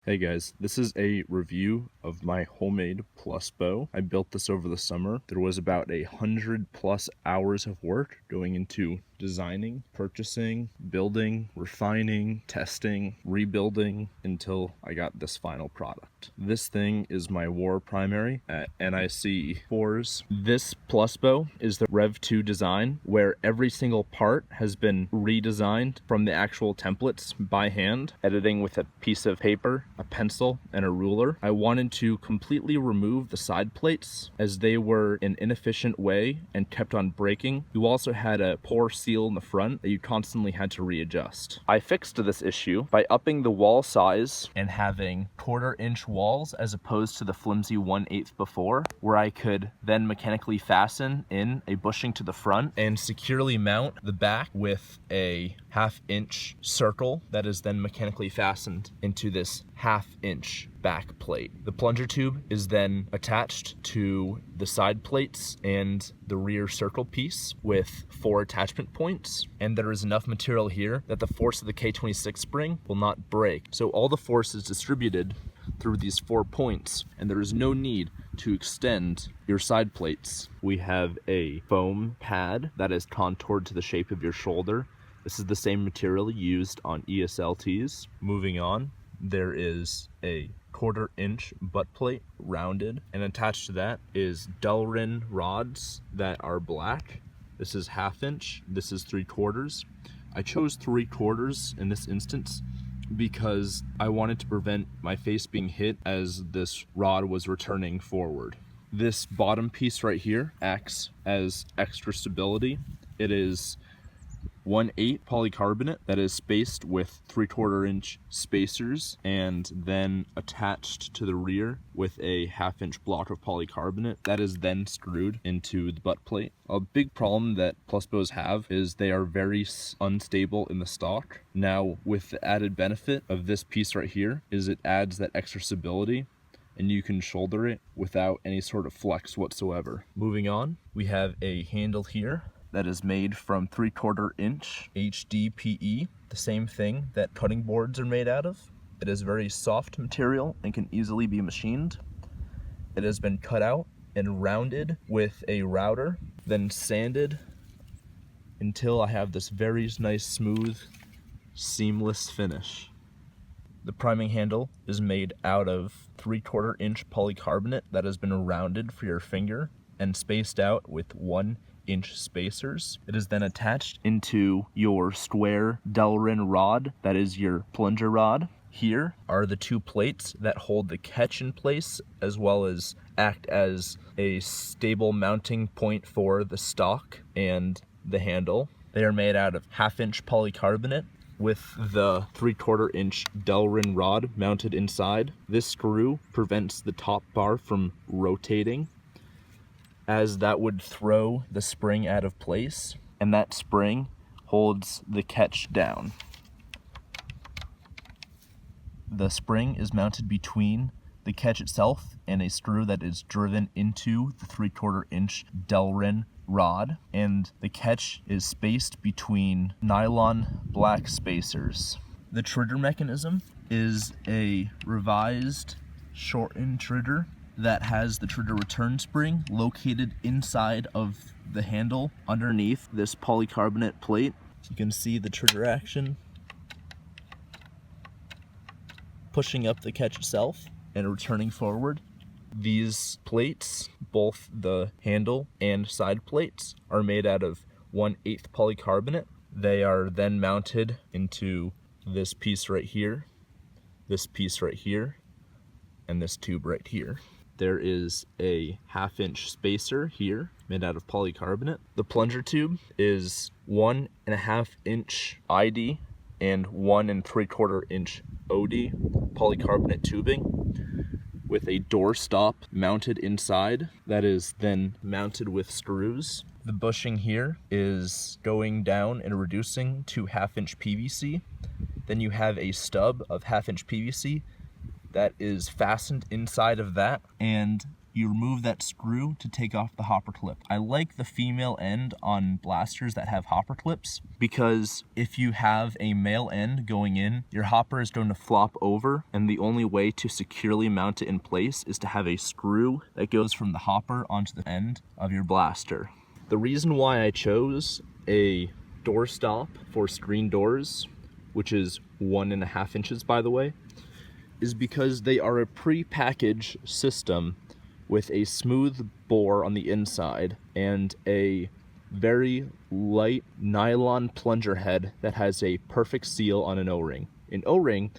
Hey guys, this is a review of my homemade Plusbow. I built this over the summer. There was about 100+ hours of work going into designing, purchasing, building, refining, testing, rebuilding until I got this final product. This thing is my war primary at NIC 4s. This Plusbow is the Rev 2 design where every single part has been redesigned from the actual templates by hand, editing with a piece of paper, a pencil, and a ruler. I wanted to completely remove the side plates as they were an inefficient way and kept on breaking. You also had a poor seal in the front that you constantly had to readjust. I fixed this issue by upping the wall size and having 1/4-inch walls as opposed to the flimsy 1/8 before, where I could then mechanically fasten in a bushing to the front and securely mount the back with a 1/2-inch circle that is then mechanically fastened into this 1/2-inch back plate. The plunger tube is then attached to the side plates and the rear circle piece with 4 attachment points, and there is enough material here that the force of the K26 spring will not break. So all the force is distributed through these 4 points, and there is no need to extend your side plates. We have a foam pad that is contoured to the shape of your shoulder. This is the same material used on ESLTs. Moving on, there is a 1/4-inch butt plate, rounded, and attached to that is Delrin rods that are black. This is 1/2-inch, this is 3/4. I chose 3/4 in this instance because I wanted to prevent my face being hit as this rod was returning forward. This bottom piece right here acts as extra stability. It is 1/8 polycarbonate that is spaced with 3/4-inch spacers and then attached to the rear with a 1/2-inch block of polycarbonate that is then screwed into the butt plate. A big problem that Plusbows have is they are very unstable in the stock. Now, with the added benefit of this piece right here is it adds that extra stability, and you can shoulder it without any sort of flex whatsoever. Moving on, we have a handle here that is made from 3/4-inch HDPE, the same thing that cutting boards are made out of. It is very soft material and can easily be machined. It has been cut out and rounded with a router, then sanded until I have this very nice, smooth, seamless finish. The priming handle is made out of 3/4-inch polycarbonate that has been rounded for your finger and spaced out with 1-inch spacers. It is then attached into your square Delrin rod that is your plunger rod. Here are the 2 plates that hold the catch in place as well as act as a stable mounting point for the stock and the handle. They are made out of 1/2-inch polycarbonate with the 3/4-inch Delrin rod mounted inside. This screw prevents the top bar from rotating, as that would throw the spring out of place, and that spring holds the catch down. The spring is mounted between the catch itself and a screw that is driven into the 3/4-inch Delrin rod, and the catch is spaced between nylon black spacers. The trigger mechanism is a revised shortened trigger that has the trigger return spring located inside of the handle underneath this polycarbonate plate. So you can see the trigger action pushing up the catch itself and returning forward. These plates, both the handle and side plates, are made out of 1/8 polycarbonate. They are then mounted into this piece right here, this piece right here, and this tube right here. There is a 1/2-inch spacer here made out of polycarbonate. The plunger tube is 1.5-inch ID and 1 3/4-inch OD polycarbonate tubing with a door stop mounted inside that is then mounted with screws. The bushing here is going down and reducing to 1/2-inch PVC. Then you have a stub of 1/2-inch PVC that is fastened inside of that, and you remove that screw to take off the hopper clip. I like the female end on blasters that have hopper clips because if you have a male end going in, your hopper is going to flop over, and the only way to securely mount it in place is to have a screw that goes from the hopper onto the end of your blaster. The reason why I chose a door stop for screen doors, which is 1.5 inches by the way, is because they are a pre-packaged system with a smooth bore on the inside and a very light nylon plunger head that has a perfect seal on an O-ring. An O-ring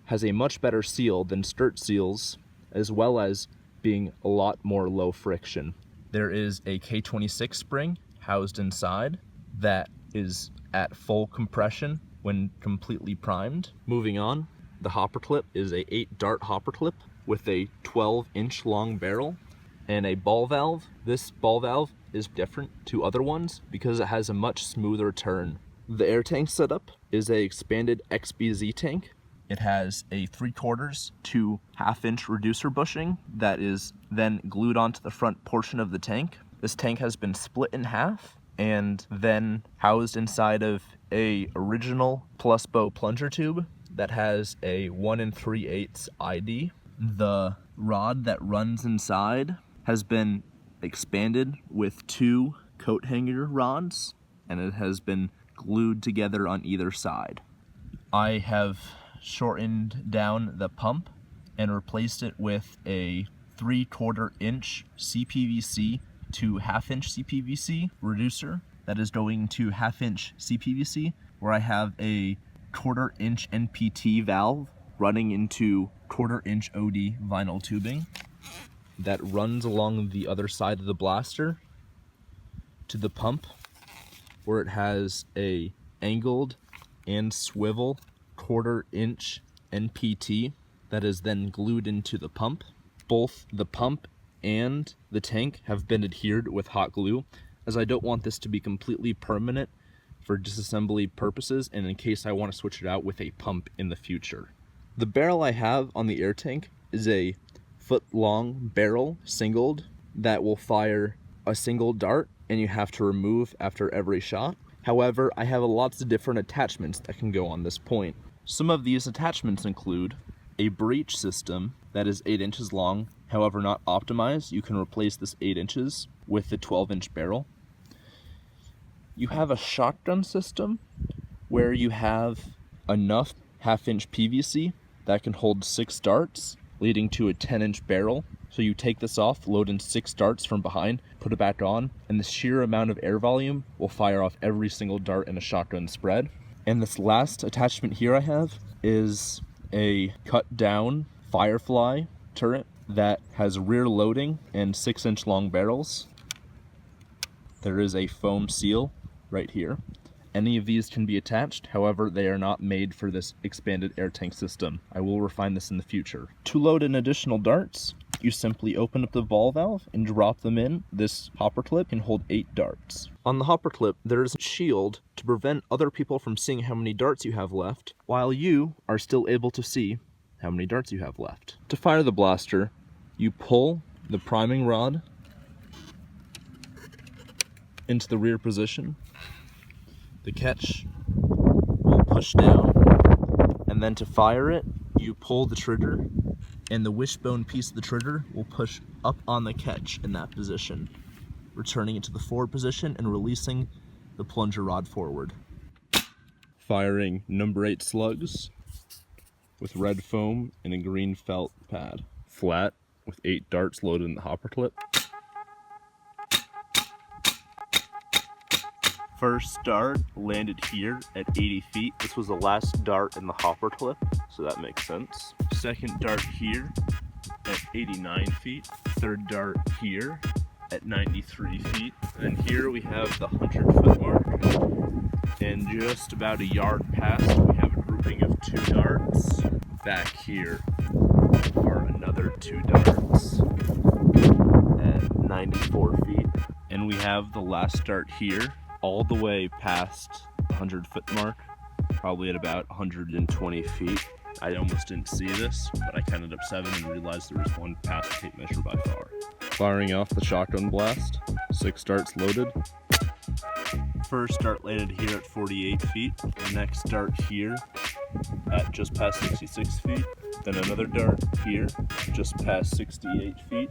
has a much better seal than skirt seals, as well as being a lot more low friction. There is a K26 spring housed inside that is at full compression when completely primed. Moving on, the hopper clip is a 8-dart hopper clip with a 12-inch long barrel and a ball valve. This ball valve is different to other ones because it has a much smoother turn. The air tank setup is a expanded XBZ tank. It has a 3/4 to 1/2 inch reducer bushing that is then glued onto the front portion of the tank. This tank has been split in half and then housed inside of a original Plusbow plunger tube that has a 1 3/8 ID. The rod that runs inside has been expanded with 2 coat hanger rods, and it has been glued together on either side. I have shortened down the pump and replaced it with a 3/4 inch CPVC to 1/2 inch CPVC reducer that is going to 1/2 inch CPVC, where I have a 1/4 inch NPT valve running into 1/4 inch OD vinyl tubing that runs along the other side of the blaster to the pump, where it has a angled and swivel 1/4 inch NPT that is then glued into the pump. Both the pump and the tank have been adhered with hot glue, as I don't want this to be completely permanent for disassembly purposes and in case I want to switch it out with a pump in the future. The barrel I have on the air tank is a 1-foot-long barrel, singled, that will fire a single dart and you have to remove after every shot. However, I have lots of different attachments that can go on this point. Some of these attachments include a breech system that is 8 inches long, however not optimized. You can replace this 8 inches with the 12-inch barrel. You have a shotgun system where you have enough 1/2 inch PVC that can hold 6 darts, leading to a 10-inch barrel. So you take this off, load in 6 darts from behind, put it back on, and the sheer amount of air volume will fire off every single dart in a shotgun spread. And this last attachment here I have is a cut down Firefly turret that has rear loading and 6-inch long barrels. There is a foam seal right here. Any of these can be attached, however they are not made for this expanded air tank system. I will refine this in the future. To load in additional darts, you simply open up the ball valve and drop them in. This hopper clip can hold 8 darts. On the hopper clip, there is a shield to prevent other people from seeing how many darts you have left, while you are still able to see how many darts you have left. To fire the blaster, you pull the priming rod into the rear position. The catch will push down, and then to fire it, you pull the trigger, and the wishbone piece of the trigger will push up on the catch in that position, returning it to the forward position and releasing the plunger rod forward. Firing number 8 slugs with red foam and a green felt pad. Flat with 8 darts loaded in the hopper clip. First dart landed here at 80 feet. This was the last dart in the hopper clip, so that makes sense. Second dart here at 89 feet. Third dart here at 93 feet. And then here we have the 100-foot mark. And just about a yard past, we have a grouping of 2 darts. Back here are another 2 darts at 94 feet. And we have the last dart here, all the way past the 100-foot mark, probably at about 120 feet. I almost didn't see this, but I counted up 7 and realized there was one past the tape measure by far. Firing off the shotgun blast, 6 darts loaded. First dart landed here at 48 feet, the next dart here at just past 66 feet, then another dart here just past 68 feet,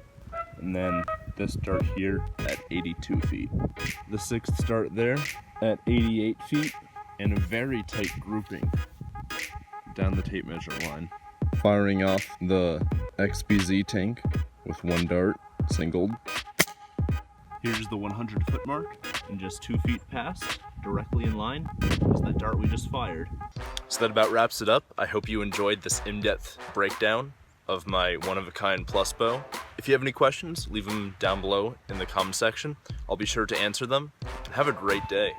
and then this dart here at 82 feet. The 6th dart there at 88 feet, and a very tight grouping down the tape measure line. Firing off the XBZ tank with 1 dart, singled. Here's the 100-foot mark, and just 2 feet past, directly in line, is that dart we just fired. So that about wraps it up. I hope you enjoyed this in-depth breakdown of my one-of-a-kind plus bow. If you have any questions, leave them down below in the comment section. I'll be sure to answer them, and have a great day.